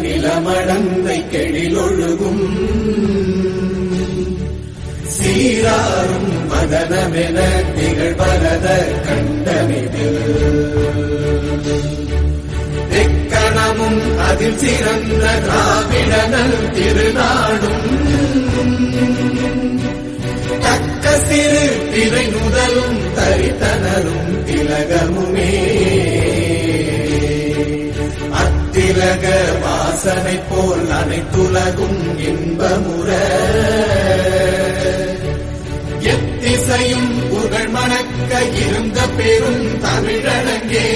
நிலமடந்தை கெழிலொழுகும் சீராரும் மதனமென திகழ்வரத கண்டமிதில் எக்கணமும் அதில் சிறந்த திராவிடனல் திருநாடும் தக்க சிறு திரை நுதலும் தரித்தனரும் திலகமுமே அத்திலக வாசனை போல் அனைத்துலகும் இன்பமுற எத்திசையும் புகழ் மணக்க இருந்த பெரும் தமிழனங்கே